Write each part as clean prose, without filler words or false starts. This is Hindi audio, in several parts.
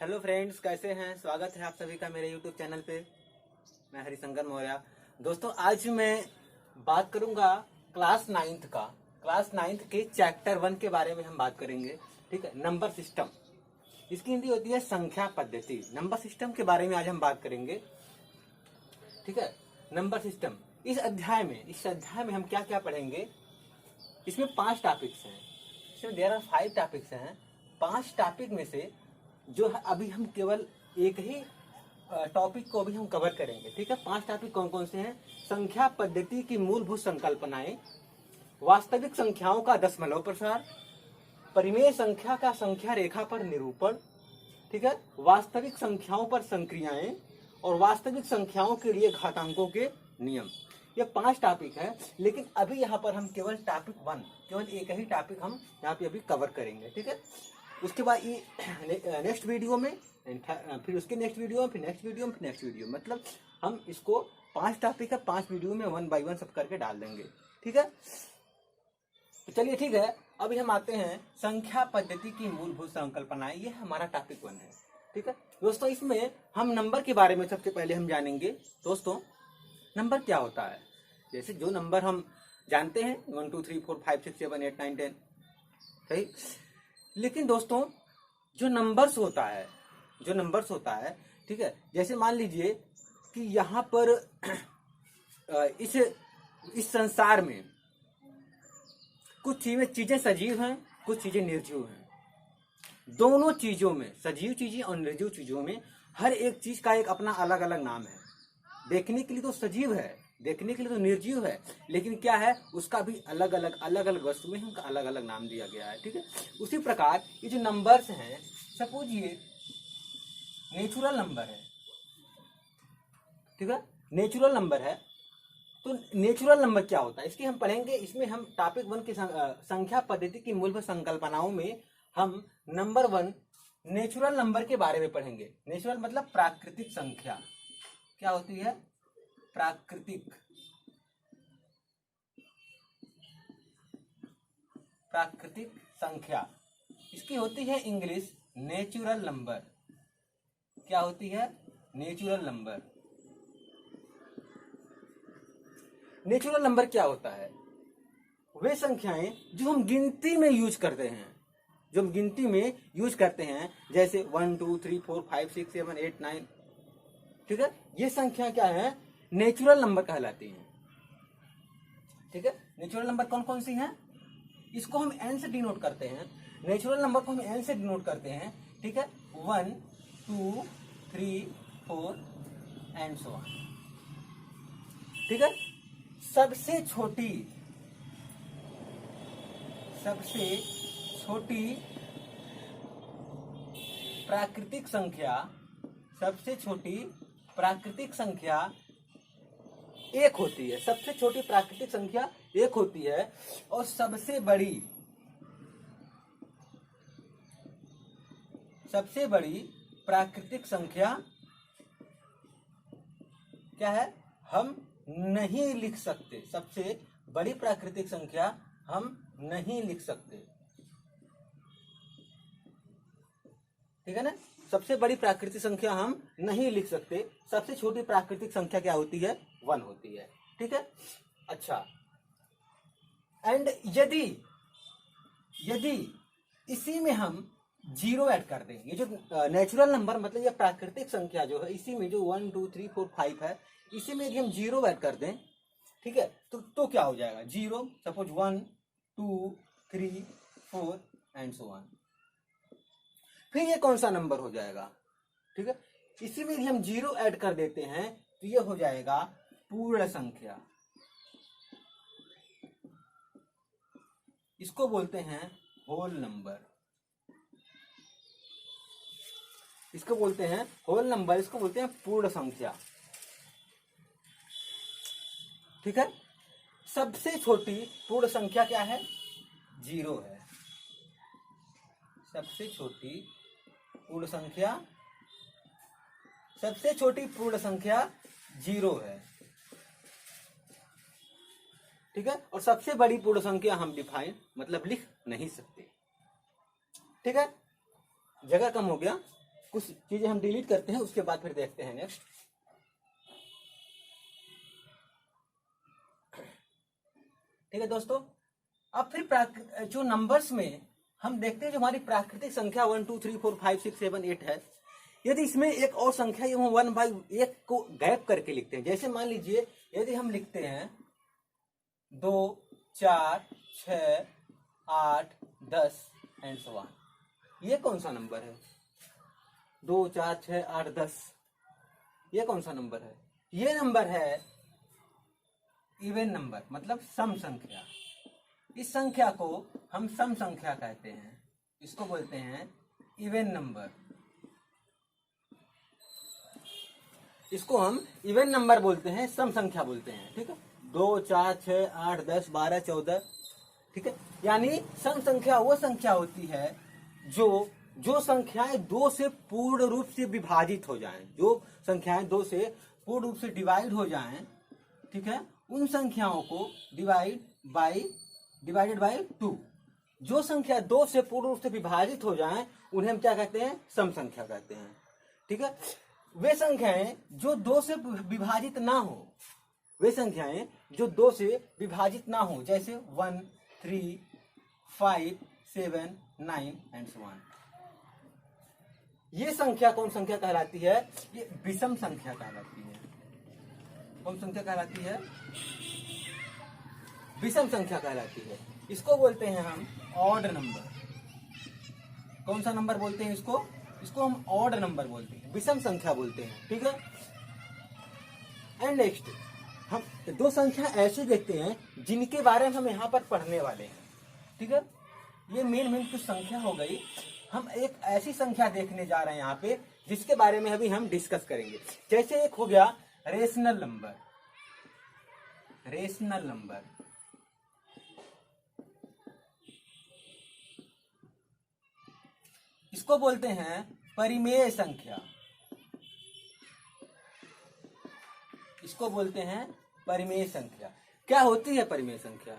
हेलो फ्रेंड्स, कैसे हैं? स्वागत है आप सभी का मेरे यूट्यूब चैनल पे। मैं हरिशंकर मौर्य। दोस्तों, आज मैं बात करूंगा क्लास नाइन्थ के चैप्टर 1 के बारे में हम बात करेंगे। ठीक है, नंबर सिस्टम। इसकी हिंदी होती है संख्या पद्धति। नंबर सिस्टम के बारे में आज हम बात करेंगे। ठीक है, नंबर सिस्टम। इस अध्याय में हम क्या क्या पढ़ेंगे? इसमें 5 टॉपिक्स हैं। इसमें देयर आर 5 टॉपिक्स हैं। 5 टॉपिक में से जो है अभी हम केवल एक ही टॉपिक को अभी हम कवर करेंगे। ठीक है, 5 टॉपिक कौन कौन से हैं? संख्या पद्धति की मूलभूत संकल्पनाएं, वास्तविक संख्याओं का दशमलव प्रसार, परिमेय संख्या का संख्या रेखा पर निरूपण, ठीक है, वास्तविक संख्याओं पर संक्रियाएं और वास्तविक संख्याओं के लिए घातांकों के नियम। ये 5 टॉपिक है, लेकिन अभी यहाँ पर हम केवल टॉपिक 1, केवल एक ही टॉपिक हम यहाँ पे अभी कवर करेंगे। ठीक है, उसके बाद ये नेक्स्ट वीडियो में, फिर उसके नेक्स्ट वीडियो में, फिर नेक्स्ट वीडियो में, फिर नेक्स्ट वीडियो, मतलब हम इसको 5 टॉपिक है, 5 वीडियो में 1 बाय 1 सब करके डाल देंगे। ठीक है, तो चलिए ठीक है, अभी हम आते हैं संख्या पद्धति की मूलभूत संकल्पनाएं। ये हमारा टॉपिक 1 है। ठीक है दोस्तों, इसमें हम नंबर के बारे में सबसे पहले हम जानेंगे। दोस्तों, नंबर क्या होता है? जैसे जो नंबर हम जानते हैं 1 2 3 4 5 6 7 8 9 10, सही। लेकिन दोस्तों, जो नंबर्स होता है, ठीक है, जैसे मान लीजिए कि यहाँ पर इस संसार में कुछ चीजें सजीव हैं, कुछ चीजें निर्जीव हैं। दोनों चीजों में, सजीव चीजें और निर्जीव चीजों में, हर एक चीज का एक अपना अलग अलग नाम है। देखने के लिए तो सजीव है, देखने के लिए तो निर्जीव है, लेकिन क्या है, उसका भी अलग अलग वस्तु में उनका अलग अलग नाम दिया गया है। ठीक है, उसी प्रकार ये जो नंबर्स हैं, सपोज ये नेचुरल नंबर है। ठीक है, नेचुरल नंबर है, तो नेचुरल नंबर क्या होता है इसकी हम पढ़ेंगे। इसमें हम टॉपिक 1 की संख्या पद्धति की मूलभूत संकल्पनाओं में हम नंबर 1 नेचुरल नंबर के बारे में पढ़ेंगे। नेचुरल मतलब प्राकृतिक संख्या। क्या होती है? प्राकृतिक संख्या। इसकी होती है इंग्लिश नेचुरल नंबर। क्या होती है? Natural number. नेचुरल नंबर क्या होता है? वे संख्याएं जो हम गिनती में यूज करते हैं, जैसे 1 2 3 4 5 6 7 8 9। ठीक है, ये संख्या क्या है? नेचुरल नंबर कहलाती हैं। ठीक है, नेचुरल नंबर कौन कौन सी हैं? इसको हम n से डिनोट करते हैं। नेचुरल नंबर को हम n से डिनोट करते हैं। ठीक है, 1 2 3 4 एंड सो ऑन। ठीक है, सबसे छोटी प्राकृतिक संख्या एक होती है। सबसे छोटी प्राकृतिक संख्या एक होती है, और सबसे बड़ी प्राकृतिक संख्या क्या है? हम नहीं लिख सकते। सबसे बड़ी प्राकृतिक संख्या हम नहीं लिख सकते। ठीक है ना, सबसे बड़ी प्राकृतिक संख्या हम नहीं लिख सकते। सबसे छोटी प्राकृतिक संख्या क्या होती है? 1 होती है। ठीक है, अच्छा, एंड यदि इसी में हम 0 ऐड कर दें, ये जो नेचुरल नंबर मतलब ये प्राकृतिक संख्या जो है, इसी में जो 1 2 3 4 5 है, इसी में यदि हम 0 ऐड कर दें, ठीक है, तो क्या हो जाएगा? 0, सपोज 1 2 3 4 एंड सो ऑन। फिर ये कौन सा नंबर हो जाएगा? ठीक है, इसी में यदि हम 0 ऐड कर देते हैं, तो ये हो जाएगा पूर्ण संख्या। इसको बोलते हैं होल नंबर। इसको बोलते हैं पूर्ण संख्या। ठीक है, सबसे छोटी पूर्ण संख्या क्या है? 0 है। सबसे छोटी पूर्ण संख्या 0 है। ठीक है, और सबसे बड़ी पूर्ण संख्या हम डिफाइन मतलब लिख नहीं सकते। ठीक है, जगह कम हो गया, कुछ चीजें हम डिलीट करते हैं, उसके बाद फिर देखते हैं नेक्स्ट। ठीक है दोस्तों, अब फिर जो नंबर्स में हम देखते हैं, जो हमारी प्राकृतिक संख्या 1 2 3 4 5 6 7 8 है, यदि इसमें एक और संख्या हम 1/1 को गैप करके लिखते हैं, जैसे मान लीजिए यदि हम लिखते हैं 2 4 6 8 10 एंड सो ऑन, ये कौन सा नंबर है? 2 4 6 8 10, ये कौन सा नंबर है? ये नंबर है इवन नंबर, मतलब सम संख्या। इस संख्या को हम सम संख्या कहते हैं, इसको बोलते हैं इवन नंबर। इसको हम इवन नंबर बोलते हैं, सम संख्या बोलते हैं। ठीक है, 2 4 6 8 10 12 14। ठीक है, यानी सम संख्या वो संख्या होती है जो संख्याएं 2 से पूर्ण रूप से विभाजित हो जाएं, जो संख्याएं 2 से पूर्ण रूप से डिवाइड हो जाएं। ठीक है, उन संख्याओं को डिवाइडेड बाय 2, जो संख्या 2 से पूर्ण रूप से विभाजित हो जाएं उन्हें हम क्या कहते हैं? सम संख्या कहते हैं। ठीक है, वे संख्याएं जो 2 से विभाजित ना हो, वे संख्याएं जो 2 से विभाजित ना हो, जैसे 1 3 5 7 9 एंड सो ऑन, ये संख्या कौन संख्या कहलाती है? ये विषम संख्या कहलाती है। कौन संख्या कहलाती है? विषम संख्या कहलाती है। इसको बोलते हैं हम ऑड नंबर। कौन सा नंबर बोलते हैं इसको? इसको हम ऑड नंबर बोलते हैं, विषम संख्या बोलते हैं। ठीक है, एंड नेक्स्ट हम 2 संख्या ऐसे देखते हैं जिनके बारे में हम यहाँ पर पढ़ने वाले हैं। ठीक है, ये मेन कुछ संख्या हो गई। हम एक ऐसी संख्या देखने जा रहे हैं यहाँ पे जिसके बारे में अभी हम डिस्कस करेंगे। जैसे एक हो गया रेशनल नंबर। रेशनल नंबर, इसको बोलते हैं परिमेय संख्या। इसको बोलते हैं परिमेय संख्या। क्या होती है परिमेय संख्या?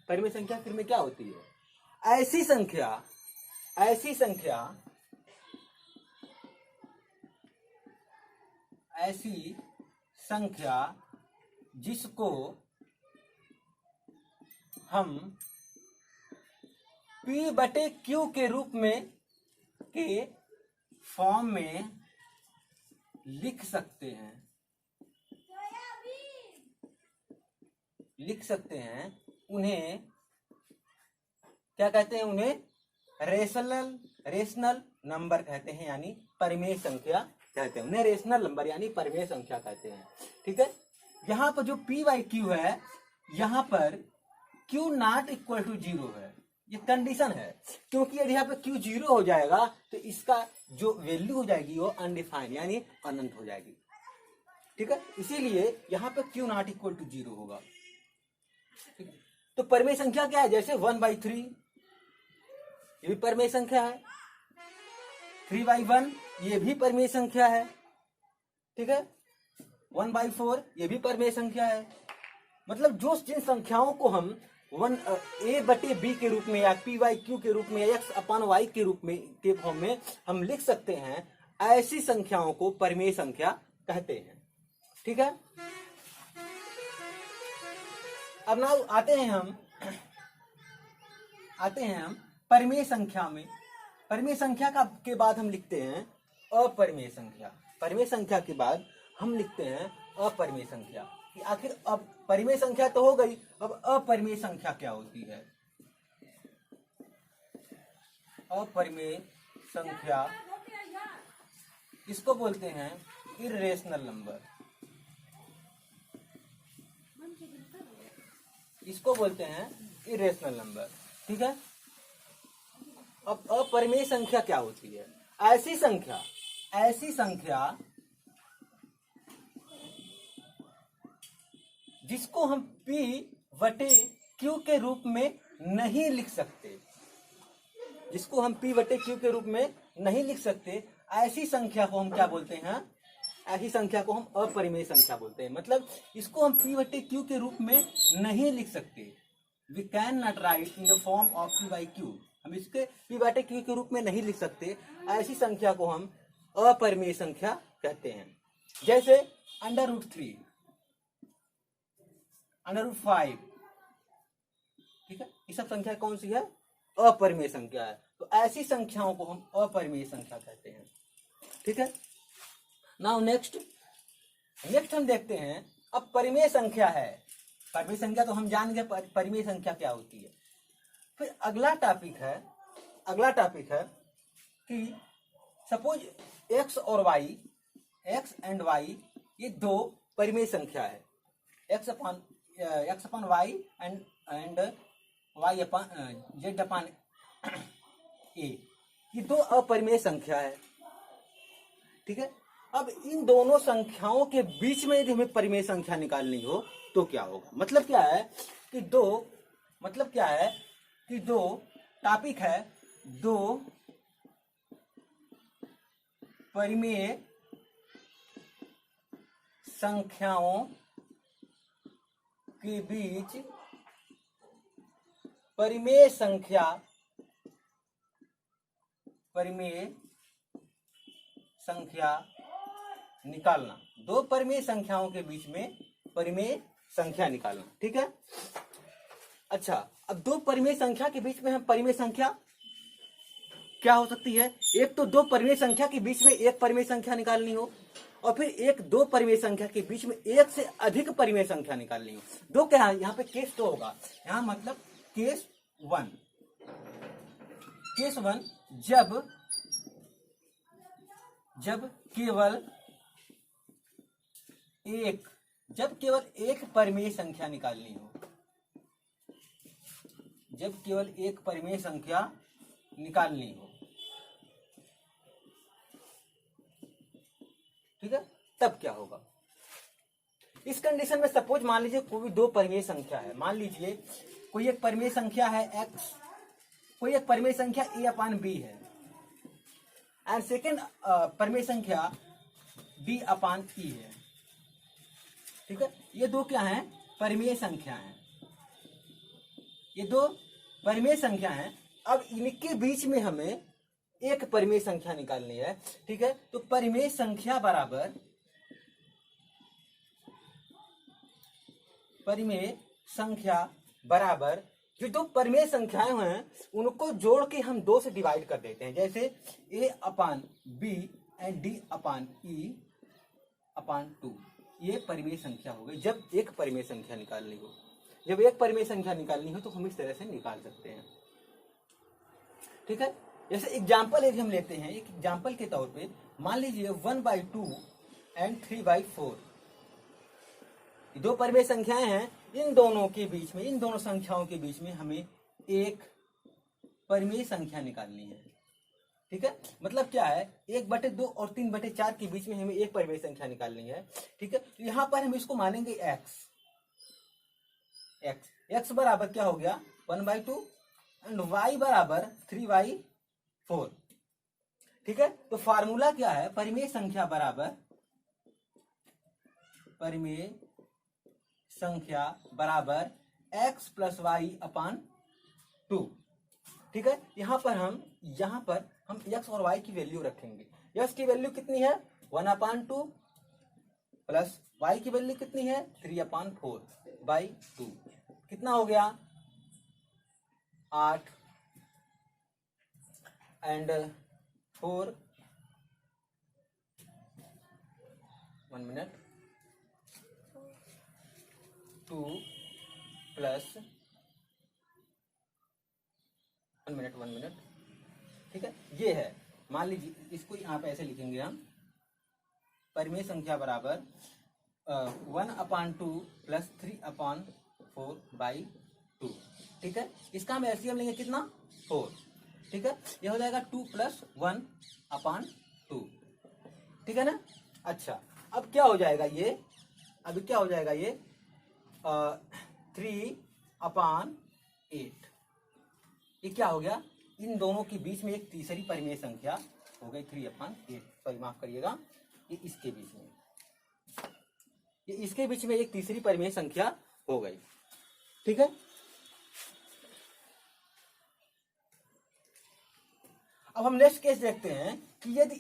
परिमेय संख्या फिर में क्या होती है? ऐसी संख्या जिसको हम P/Q के रूप में के फॉर्म में लिख सकते हैं। उन्हें क्या कहते हैं? उन्हें रेशनल नंबर कहते हैं, यानी परिमेय संख्या कहते हैं। उन्हें रेशनल नंबर यानी परिमेय संख्या कहते हैं। ठीक है, यहाँ पर जो P/Q है, यहाँ पर Q नॉट इक्वल टू 0 है। ये कंडीशन है, क्योंकि यदि यहाँ पे Q 0 हो जाएगा तो इसका जो वैल्यू हो जाएगी वो अनडिफाइंड यानी अनंत हो जाएगी। ठीक है, इसीलिए यहाँ पे Q नॉट इक्वल टू 0 होगा। ठीक है, तो परिमेय संख्या क्या है? जैसे 1/3 ये भी परिमेय संख्या है, 3/1 ये भी परिमेय संख्या है। ठीक है, 1/4 ये भी परिमेय संख्या है। मतलब जिन संख्याओं को हम A/B के रूप में या P/Q के रूप में या X/Y के रूप में के फॉर्म में हम लिख सकते हैं, ऐसी संख्याओं को परिमेय संख्या कहते हैं। ठीक है, अब ना आते हैं हम परिमेय संख्या में। परिमेय संख्या के बाद हम लिखते हैं अपरिमेय संख्या। परिमेय संख्या के बाद हम लिखते हैं अपरिमेय संख्या। आखिर अब परिमेय संख्या तो हो गई, अब अपरिमेय संख्या क्या होती है? अपरिमेय संख्या, इसको बोलते हैं इर्रेशनल नंबर। इसको बोलते हैं इर्रेशनल नंबर। ठीक है, अब अपरिमेय संख्या क्या होती है? ऐसी संख्या जिसको हम P/Q के रूप में नहीं लिख सकते। जिसको हम P/Q के रूप में नहीं लिख सकते, ऐसी संख्या को हम क्या बोलते हैं? ऐसी संख्या को हम अपरिमेय संख्या बोलते हैं। मतलब इसको हम P/Q के रूप में नहीं लिख सकते। We can not write in the form of P/Q। हम इसके P/Q के रूप में नहीं लिख सकते। ऐसी संख्या को हम अपरिमेय संख्या कहते हैं। जैसे √3, √5, ठीक है, ये सब संख्या कौन सी है? अपरिमेय संख्या है। तो ऐसी संख्याओं को हम अपरिमेय संख्या कहते हैं। ठीक है। नाउ नेक्स्ट हम देखते हैं, अब परिमेय संख्या है। परिमेय संख्या तो हम जान गए परिमेय संख्या क्या होती है। फिर अगला टॉपिक है कि सपोज x और y, x एंड y ये दो परिमेय संख्या है। x upon y and y upon z upon a, ये दो अपरिमेय संख्या है। ठीक है। अब इन दोनों संख्याओं के बीच में यदि हमें परिमेय संख्या निकालनी हो तो क्या होगा? मतलब क्या है कि दो टॉपिक है, दो परिमेय संख्याओं के बीच परिमेय संख्या निकालना। दो परिमेय संख्याओं के बीच में परिमेय संख्या निकालना। ठीक है। अच्छा, अब दो परिमेय संख्या के बीच में हम परिमेय संख्या क्या हो सकती है? एक तो दो परिमेय संख्या के बीच में एक परिमेय संख्या निकालनी हो, और फिर एक दो परिमेय संख्या के बीच में एक से अधिक परिमेय संख्या निकालनी हो। दो क्या है यहाँ पे? केस तो होगा यहाँ, मतलब केस वन जब केवल एक परिमेय संख्या निकालनी हो, जब केवल एक परिमेय संख्या निकालनी हो, ठीक है, तब क्या होगा? इस कंडीशन में सपोज मान लीजिए कोई दो परिमेय संख्या है। मान लीजिए कोई एक परिमेय संख्या है x, कोई एक परिमेय संख्या a अपॉन b है, एंड सेकेंड परिमेय संख्या b अपॉन e है। ठीक है। ये दो क्या है? परिमेय संख्या है। ये दो परिमेय संख्या है। अब इनके बीच में हमें एक परिमेय संख्या निकालनी है। ठीक है। तो परिमेय संख्या बराबर जो दो परिमेय संख्याएं हैं उनको जोड़ के हम दो से डिवाइड कर देते हैं। जैसे a upon b and d upon e upon 2, ये परिमेय संख्या हो गई। जब एक परिमेय संख्या निकालनी हो तो हम इस तरह से निकाल सकते हैं। ठीक है। जैसे एग्जाम्पल यदि हम लेते हैं, एक एग्जाम्पल के तौर पे मान लीजिए 1/2 एंड 3/4, दो परिमेय संख्याएं हैं। इन दोनों संख्याओं के बीच में हमें एक परिमेय संख्या निकालनी है। ठीक है। मतलब क्या है? 1/2 और 3/4 के बीच में हमें एक परिमेय संख्या निकालनी है। ठीक है। तो यहां पर हम इसको मानेंगे x बराबर क्या हो गया? 1/2 एंड y बराबर 3/4। ठीक है। तो फार्मूला क्या है? परिमेय संख्या बराबर x प्लस y अपॉन 2। ठीक है। यहां पर हम x और y की वैल्यू रखेंगे। x की वैल्यू कितनी है? 1/2 प्लस y की वैल्यू कितनी है? 3/4/2। कितना हो गया? 8 एंड 4, 1 मिनट, 2 प्लस 1 मिनट। ठीक है। ये है, मान लीजिए इसको यहाँ पे ऐसे लिखेंगे हम, परिमेय संख्या बराबर 1/2 प्लस 3/4/2। ठीक है। इसका हम एलसीएम लेंगे कितना? 4। ठीक है। ये हो जाएगा 2 प्लस 1/2। ठीक है ना। अच्छा, अब क्या हो जाएगा ये? 3/8। ये क्या हो गया? इन दोनों के बीच में एक तीसरी परिमेय संख्या हो गई 3/8। सॉरी, माफ करिएगा, ये इसके बीच में एक तीसरी परिमेय संख्या हो गई। ठीक है। अब हम नेक्स्ट केस देखते हैं कि यदि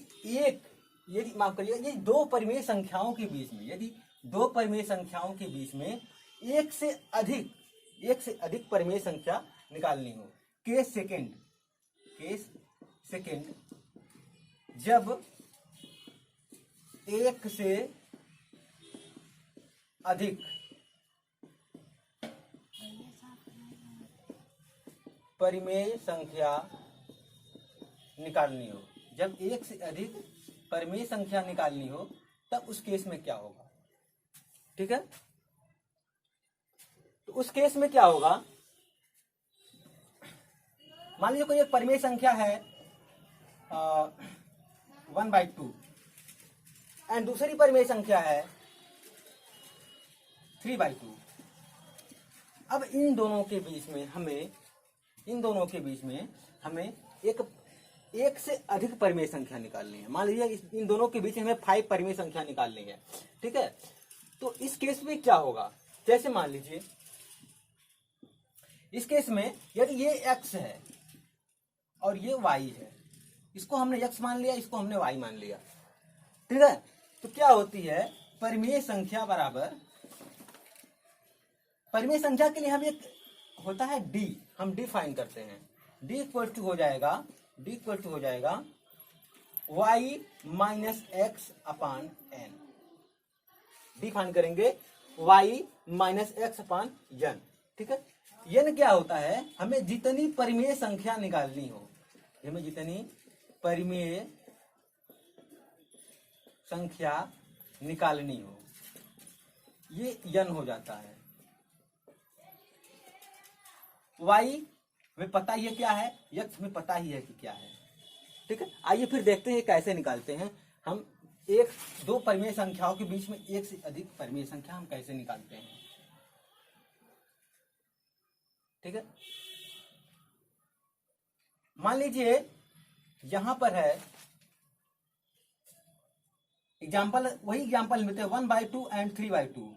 यदि माफ करिए, ये दो परिमेय संख्याओं के बीच में, यदि दो परिमेय संख्याओं के बीच में एक से अधिक परिमेय संख्या निकालनी हो, केस सेकेंड जब एक से अधिक परिमेय संख्या निकालनी हो, जब एक से अधिक परिमेय संख्या निकालनी हो तब उस केस में क्या होगा। ठीक है, तो उस केस में क्या होगा, मान लीजिए कोई एक परिमेय संख्या है 1/2 एंड दूसरी परिमेय संख्या है 3/2। अब इन दोनों के बीच में हमें एक से अधिक परिमेय संख्या निकालनी है। मान लीजिए इन दोनों के बीच में हमें 5 परिमेय संख्या निकालनी है। ठीक है, तो इस केस में क्या होगा, जैसे मान लीजिए इस केस में यदि ये x है और ये y है, इसको हमने x मान लिया, इसको हमने y मान लिया। ठीक है, तो क्या होती है, परिमेय संख्या बराबर, परिमेय संख्या के लिए हम एक होता है d, हम d फाइन करते हैं। d इक्वल टू हो जाएगा y माइनस एक्स अपान एन। डी फाइन करेंगे y माइनस एक्स अपान एन। ठीक है, एन क्या होता है, हमें जितनी परिमेय संख्या निकालनी हो, हमें जितनी परिमेय संख्या निकालनी हो, ये एन हो जाता है। y हमें पता ही है क्या है, x हमें पता ही है कि क्या है। ठीक है, आइए फिर देखते हैं कैसे निकालते हैं हम दो परिमेय संख्याओं के बीच में एक से अधिक परिमेय संख्या हम कैसे निकालते हैं। ठीक है, मान लीजिए यहां पर है वही एग्जाम्पल मिलते हैं 1/2 एंड 3/2।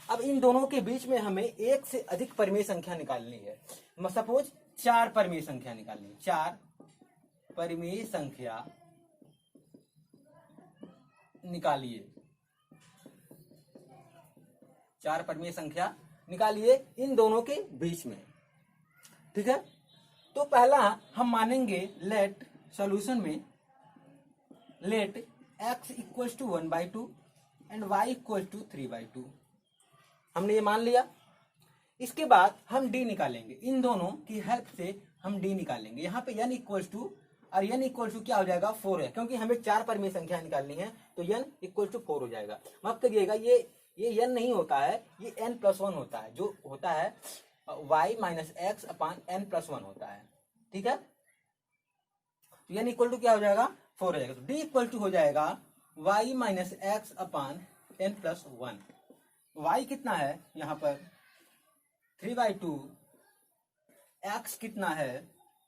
अब इन दोनों के बीच में हमें एक से अधिक परिमेय संख्या निकालनी है। सपोज 4 परिमेय संख्या निकालनी है, 4 परिमेय संख्या निकालिए, 4 परिमेय संख्या निकालिए इन दोनों के बीच में। ठीक है, तो पहला हम मानेंगे लेट सॉल्यूशन में let x equals to 1/2 and y equals to 3/2। हमने ये मान लिया। इसके बाद हम d निकालेंगे, इन दोनों की हेल्प से हम d निकालेंगे। यहाँ पे n इक्वल्स टू और n इक्वल टू क्या हो जाएगा, 4 है, क्योंकि हमें 4 परिमेय संख्या निकालनी है, तो n इक्वल टू 4 हो जाएगा। माफ करिएगा, ये n नहीं होता है, ये n+1 होता है, जो होता है y माइनस एक्स अपान n+1 होता है। ठीक है, तो n इक्वल टू क्या हो जाएगा, 4 हो जाएगा। तो d इक्वल टू हो जाएगा y माइनस एक्स अपान n+1। y कितना है यहाँ पर 3/2, x कितना है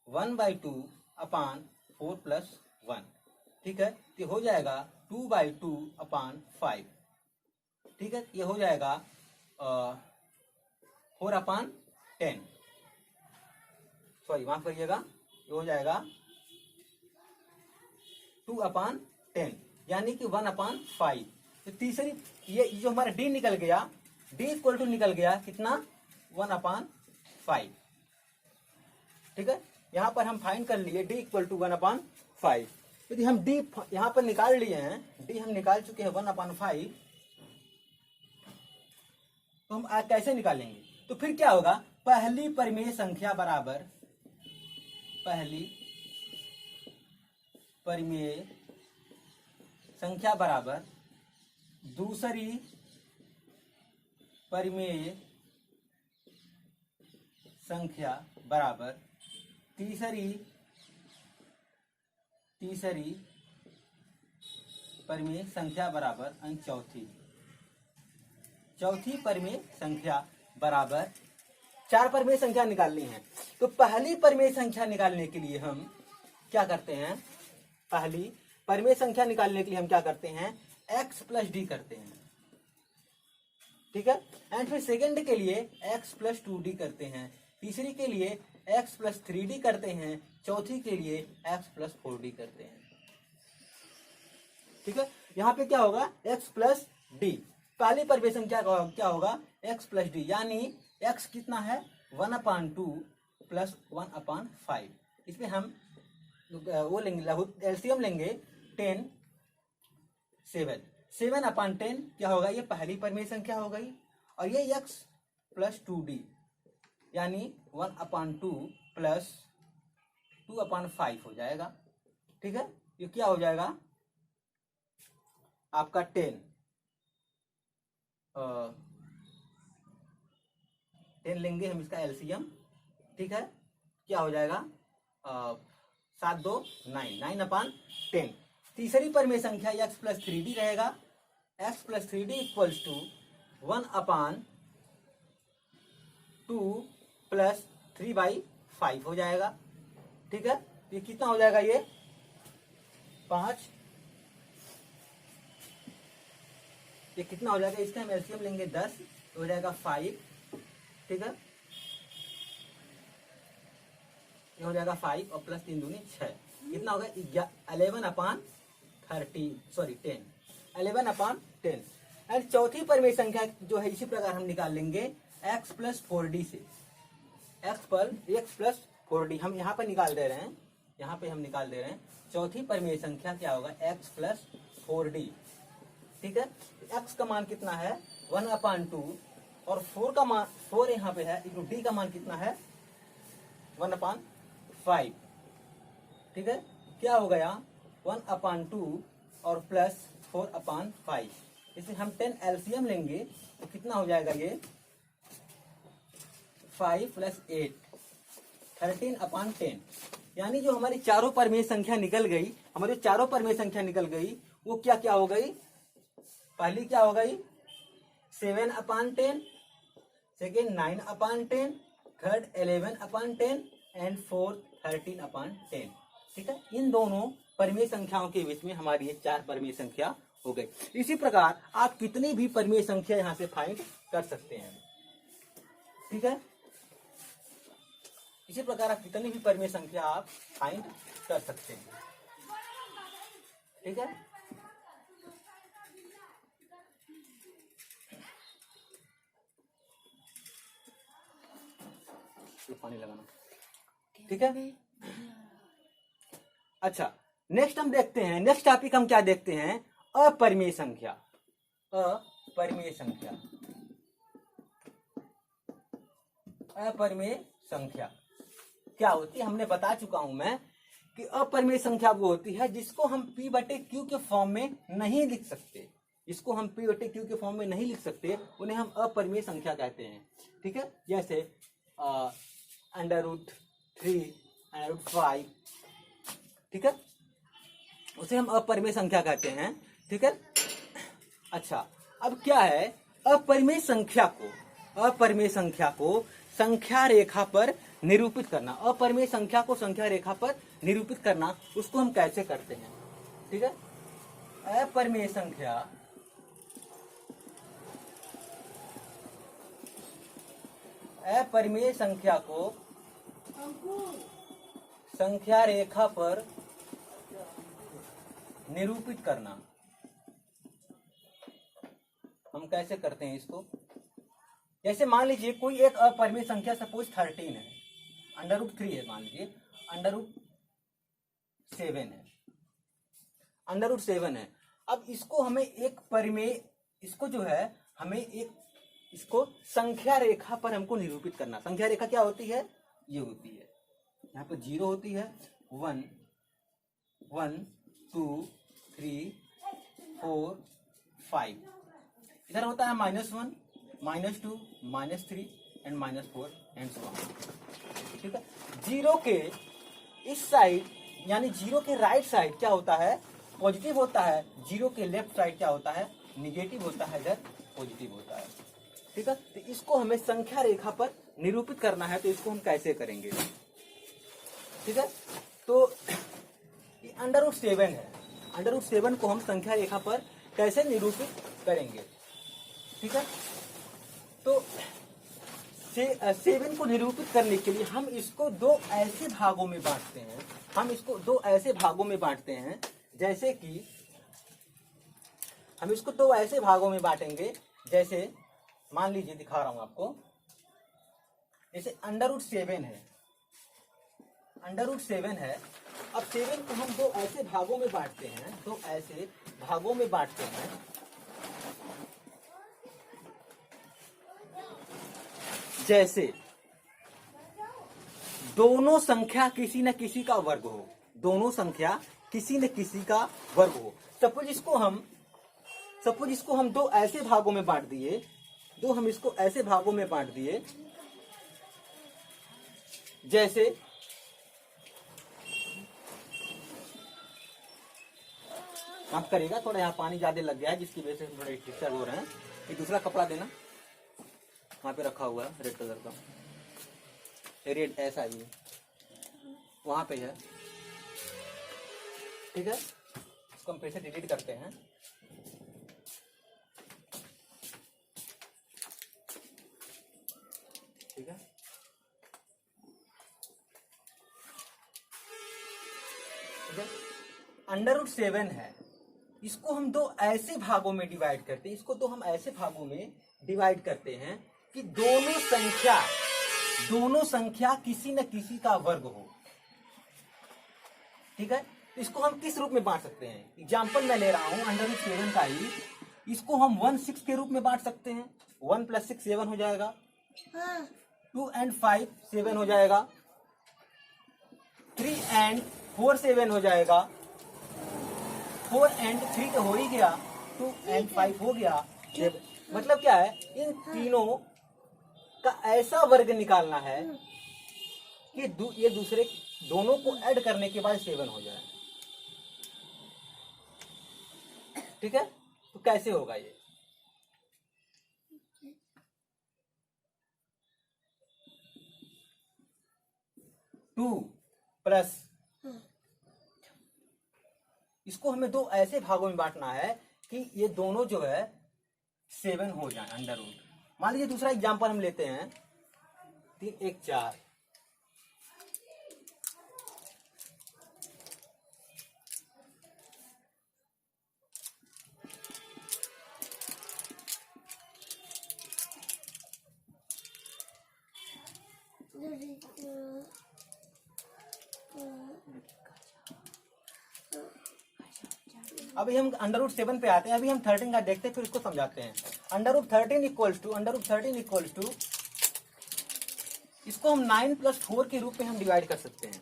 1/2 अपान 4+1। ठीक है, ये हो जाएगा 2/2 अपान 5। ठीक है, ये हो जाएगा 4/10। सॉरी माफ करिएगा, ये हो जाएगा 2/10 यानी कि 1/5। तो तीसरी ये जो हमारा d निकल गया, d इक्वल टू निकल गया कितना 1/5। ठीक है, यहाँ पर हम फाइंड कर लिए d इक्वल टू 1/5। यदि हम d यहाँ पर निकाल लिए हैं, d हम निकाल चुके हैं 1/5, तो हम आज कैसे निकालेंगे। तो फिर क्या होगा, पहली परिमेय संख्या बराबर पहली परिमेय संख्या बराबर दूसरी परिमेय संख्या बराबर तीसरी परिमेय संख्या बराबर चौथी परिमेय संख्या बराबर 4 परिमेय संख्या निकालनी है। तो पहली परिमेय संख्या निकालने के लिए हम क्या करते हैं, पहली परिमेय संख्या निकालने के लिए हम क्या करते हैं, x प्लस डी करते हैं। ठीक है, एंड फिर सेकंड के लिए x प्लस 2d करते हैं, तीसरी के लिए x प्लस 3d करते हैं, चौथी के लिए x प्लस 4d करते हैं। ठीक है, यहाँ पे क्या होगा x प्लस डी, पहली परिमेय संख्या क्या होगा x प्लस डी, यानी x कितना है 1/2 प्लस 1/5। इसमें हम वो लेंगे लघु एलसीएम लेंगे 10 7/10 क्या होगा, ये पहली परिमेय संख्या हो गई, और ये x प्लस 2d यानी 1/2 प्लस 2/5 हो जाएगा। ठीक है, ये क्या हो जाएगा आपका 10 लेंगे हम इसका एलसीएम। ठीक है, क्या हो जाएगा 7 2 9 9/10। तीसरी परिमेय संख्या x प्लस 3d रहेगा, x plus 3d equals to 1/2 plus 3/5 हो जाएगा। ठीक है, ये कितना हो जाएगा, ये 5, ये कितना हो जाएगा, इसका हम एलसीएम लेंगे 10, तो हो जाएगा 5। ठीक है, ये हो जाएगा 5 और प्लस 3 दूनी 6, कितना होगा 11/10 एंड चौथी परिमेय संख्या जो है इसी प्रकार हम निकाल लेंगे x प्लस 4d से, x प्लस 4d हम यहाँ पर निकाल दे रहे हैं, यहाँ पे हम निकाल दे रहे हैं। चौथी परिमेय संख्या क्या होगा x प्लस 4d। ठीक है, x का मान कितना है 1/2 और 4 यहाँ पे है, d का मान कितना है 1/5। ठीक है, क्या हो गया 1/2 और प्लस 4/5, इसे हम 10 एलसीएम लेंगे तो कितना हो जाएगा, ये 5 प्लस 8 13/10, यानी जो हमारी चारों परिमेय संख्या निकल गई, हमारी चारों परिमेय संख्या निकल गई, वो क्या क्या हो गई, पहली क्या हो गई 7/10, सेकेंड 9/10, थर्ड 11/10 एंड फोर्थ 13/10। ठीक है, इन दोनों परिमेय संख्याओं के बीच में हमारी ये 4 परिमेय संख्या हो गई। इसी प्रकार आप कितनी भी परिमेय संख्या यहां से फाइंड कर सकते हैं। ठीक है, इसी प्रकार आप कितनी भी परिमेय संख्या आप फाइंड कर सकते हैं। ठीक है, पानी लगाना। ठीक है, अच्छा नेक्स्ट हम देखते हैं, नेक्स्ट टॉपिक हम क्या देखते हैं, अपरिमेय संख्या। अपरिमेय संख्या, अपरिमेय संख्या क्या होती है, हमने बता चुका हूं मैं कि अपरिमेय संख्या वो होती है जिसको हम p/q के फॉर्म में नहीं लिख सकते, इसको हम p/q के फॉर्म में नहीं लिख सकते, उन्हें हम अपरिमेय संख्या कहते हैं। ठीक है, जैसे √3 √5, ठीक है, उसे हम अपरिमेय संख्या कहते हैं। ठीक है, अच्छा अब क्या है, अपरिमेय संख्या को संख्या रेखा पर निरूपित करना, अपरिमेय संख्या को संख्या रेखा पर निरूपित करना, उसको हम कैसे करते हैं। ठीक है, अपरिमेय संख्या को संख्या रेखा पर निरूपित करना हम कैसे करते हैं इसको, जैसे मान लीजिए कोई एक अपरिमेय संख्या सपोज 13 है, √3 है, मान लीजिए √7 है, अब इसको हमें एक परिमेय, इसको जो है हमें इसको संख्या रेखा पर हमको निरूपित करना। संख्या रेखा क्या होती है, ये होती है, यहाँ पर 0 होती है, 1 1 2 3 4 5, इधर होता है -1 -2 -3 एंड -4 एंड सो ऑन। ठीक है, 0 के इस साइड यानी 0 के राइट साइड क्या होता है, पॉजिटिव होता है, 0 के लेफ्ट साइड क्या होता है, निगेटिव होता है, इधर पॉजिटिव होता है। ठीक है, तो इसको हमें संख्या रेखा पर निरूपित करना है, तो इसको हम कैसे करेंगे। ठीक है, तो √7 है, √7 को हम संख्या रेखा पर कैसे निरूपित करेंगे। ठीक है, तो 7 को निरूपित करने के लिए हम इसको दो ऐसे भागों में बांटते हैं, जैसे कि हम इसको दो ऐसे भागों में बांटेंगे, जैसे मान लीजिए दिखा रहा हूं आपको, जैसे √7 है, √7 है। अब 7 को हम दो ऐसे भागों में बांटते हैं, दो ऐसे भागों में बांटते हैं जैसे दोनों संख्या किसी न किसी का वर्ग हो, दोनों संख्या किसी न किसी का वर्ग हो। सपोज इसको हम दो ऐसे भागों में बांट दिए, दो हम इसको ऐसे भागों में बांट दिए, जैसे माफ करिएगा, थोड़ा यहाँ पानी ज्यादा लग गया है जिसकी वजह से थोड़ा डिस्टर्ब हो रहे हैं। ये दूसरा कपड़ा देना, वहां पे रखा हुआ है रेड कलर का, रेड ऐसा ही वहां पे है, ठीक है। इसको हम फिर से डिलीट करते हैं। ठीक है, √7 है, इसको हम दो ऐसे भागों में डिवाइड करते हैं, इसको तो हम ऐसे भागों में डिवाइड करते हैं कि दोनों संख्या किसी न किसी का वर्ग हो। ठीक है, इसको हम किस रूप में बांट सकते हैं? एग्जाम्पल मैं ले रहा हूं √7 का ही, इसको हम 1/6 के रूप में बांट सकते हैं। 1 + 6 7 हो जाएगा, 2 and 5 7 हो जाएगा, 3 and 4 7 हो जाएगा, 4 and 3 तो हो ही गया, 2 and 5 हो गया। मतलब क्या है, इन तीनों का ऐसा वर्ग निकालना है कि ये दूसरे दोनों को ऐड करने के बाद 7 हो जाए। ठीक है, तो कैसे होगा ये? टू प्लस, इसको हमें दो ऐसे भागों में बांटना है कि ये दोनों जो है 7 हो जाए अंडर रूट। मान लीजिए दूसरा एग्जांपल हम लेते हैं, 3 1 4, अभी हम √7 पे आते हैं। अभी हम 13 का देखते हैं, फिर इसको समझाते हैं। √13 इक्वल्स टू इसको हम 9 + 4 के रूप में हम डिवाइड कर सकते हैं।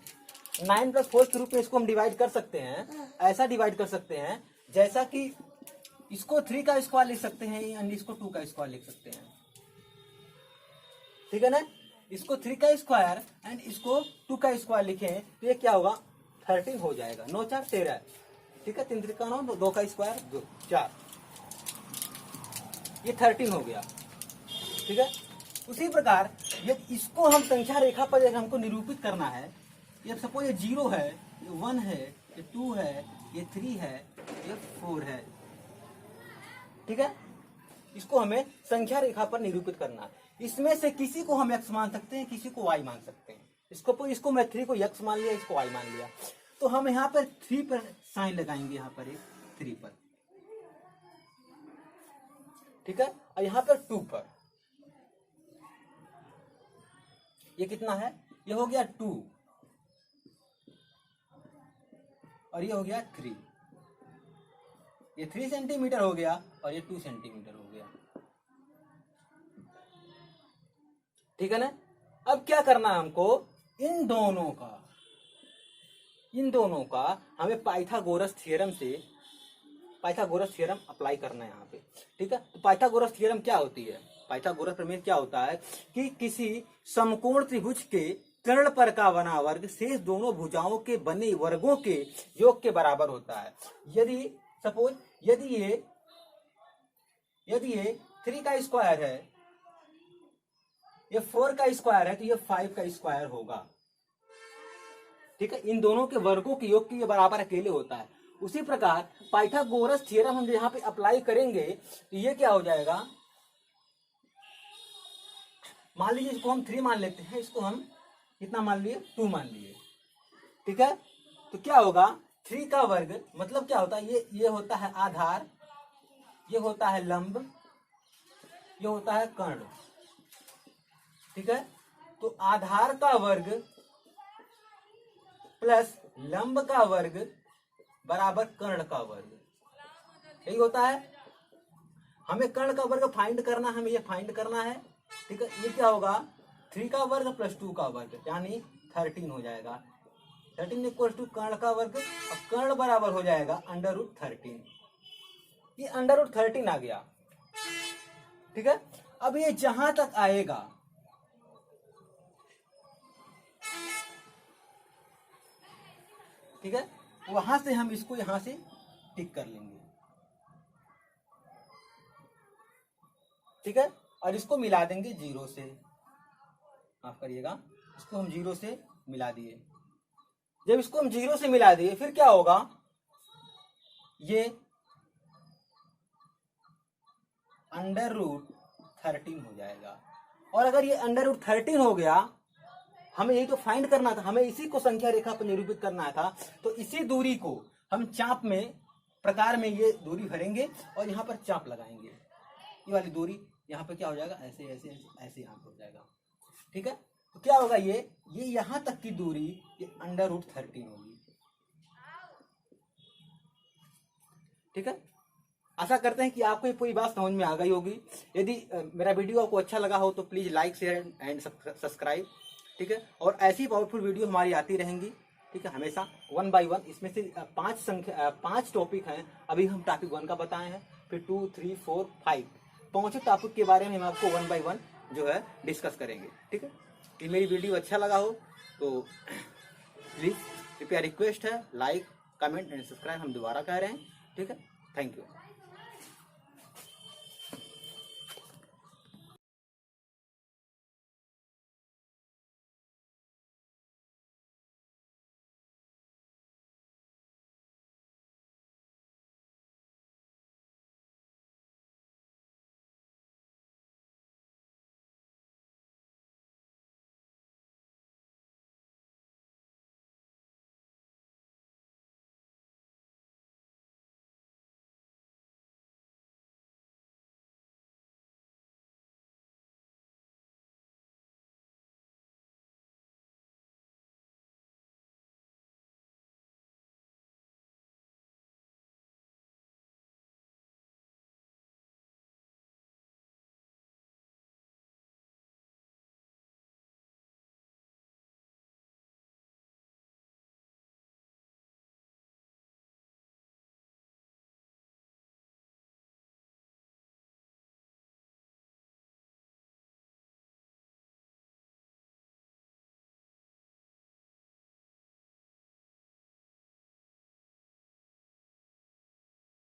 9 + 4 के रूप में इसको हम डिवाइड कर सकते हैं। ऐसा डिवाइड कर सकते हैं जैसा कि इसको 3 का स्क्वायर लिख सकते हैं, इसको 2 का स्क्वायर लिख सकते हैं। ठीक है ना, इसको 3 का स्क्वायर एंड इसको 2 का स्क्वायर लिखें तो ये क्या होगा, 13 हो जाएगा। 9 4 13। ठीक है, 3 3 का 9, 2 का स्क्वायर 2 4, ये 13 हो गया। ठीक है, उसी प्रकार ये इसको हम संख्या रेखा पर अगर हमको निरूपित करना है, ये सपोज ये 0 है, ये 1 है, ये 2 है, ये 3 है, ये 4 है। ठीक है, इसको हमें संख्या रेखा पर निरूपित करना है। इसमें से किसी को हम x मान सकते हैं, किसी को y मान सकते हैं। इसको मैं 3 को x मान लिया, इसको y मान लिया, तो हम यहाँ पर 3 पर साइन लगाएंगे, यहाँ पर एक 3 पर। ठीक है, और यहाँ पर 2 पर। ये कितना है, ये हो गया 2 और ये हो गया 3। ये 3 सेंटीमीटर हो गया और ये 2 सेंटीमीटर हो गया। ठीक है ना, अब क्या करना है हमको, इन दोनों का हमें पाइथागोरस थ्योरम अप्लाई करना है यहाँ पे। ठीक है, तो पाइथागोरस थ्योरम क्या होती है? पाइथागोरस प्रमेय क्या होता है कि किसी समकोण त्रिभुज के कर्ण पर का बना वर्ग शेष दोनों भुजाओं के बने वर्गों के योग के बराबर होता है। यदि सपोज यदि ये 3 का स्क्वायर है, ये 4 का स्क्वायर है, तो ये 5 का स्क्वायर होगा। ठीक है, इन दोनों के वर्गों के योग के बराबर अकेले होता है। उसी प्रकार पाइथागोरस थ्योरम हम यहाँ पे अप्लाई करेंगे तो ये क्या हो जाएगा, मान लीजिए इसको हम 3 मान लेते हैं, इसको हम कितना मान लिए, 2 मान लिए। ठीक है, तो क्या होगा, 3 का वर्ग मतलब क्या होता है, ये होता है आधार ये होता है लंब, ये होता है कर्ण। ठीक है, तो आधार का वर्ग प्लस लंब का वर्ग बराबर कर्ण का वर्ग, यही होता है। हमें कर्ण का वर्ग फाइंड करना है, हमें ये फाइंड करना है। ठीक है, ये क्या होगा 3 का वर्ग प्लस 2 का वर्ग यानी 13 हो जाएगा। 13 इक्वल टू कर्ण का वर्ग, और कर्ण बराबर हो जाएगा √13। ये √13 आ गया। ठीक है, अब ये जहां तक आएगा, ठीक है, वहां से हम इसको यहां से टिक कर लेंगे। ठीक है, और इसको मिला देंगे 0 से, माफ करिएगा, इसको हम 0 से मिला दिए। जब इसको हम 0 से मिला दिए फिर क्या होगा, ये √13 हो जाएगा। और अगर ये √13 हो गया, हमें यही तो फाइंड करना था, हमें इसी को संख्या रेखा पर निरूपित करना था। तो इसी दूरी को हम चाप में प्रकार में ये दूरी भरेंगे और यहाँ पर चाप लगाएंगे। ये वाली दूरी यहाँ पर क्या हो जाएगा, ऐसे ऐसे ऐसे ऐसे यहाँ पर हो जाएगा। ठीक है, तो क्या होगा, ये यहाँ तक की दूरी ये √13 होगी। ठीक है, आशा करते हैं कि आपको ये पूरी बात समझ में आ गई होगी। यदि मेरा वीडियो आपको अच्छा लगा हो तो please like share and subscribe. ठीक है, और ऐसी पावरफुल वीडियो हमारी आती रहेंगी। ठीक है, हमेशा 1 बाय 1, इसमें से 5 टॉपिक हैं। अभी हम टॉपिक 1 का बताए हैं, फिर 2, 3, 4, 5 पांचों टॉपिक के बारे में हम आपको 1 बाय 1 जो है डिस्कस करेंगे। ठीक है, ये मेरी वीडियो अच्छा लगा हो तो प्लीज कृपया रिक्वेस्ट है, लाइक कमेंट एंड सब्सक्राइब हम दोबारा कह रहे हैं। ठीक है, थैंक यू।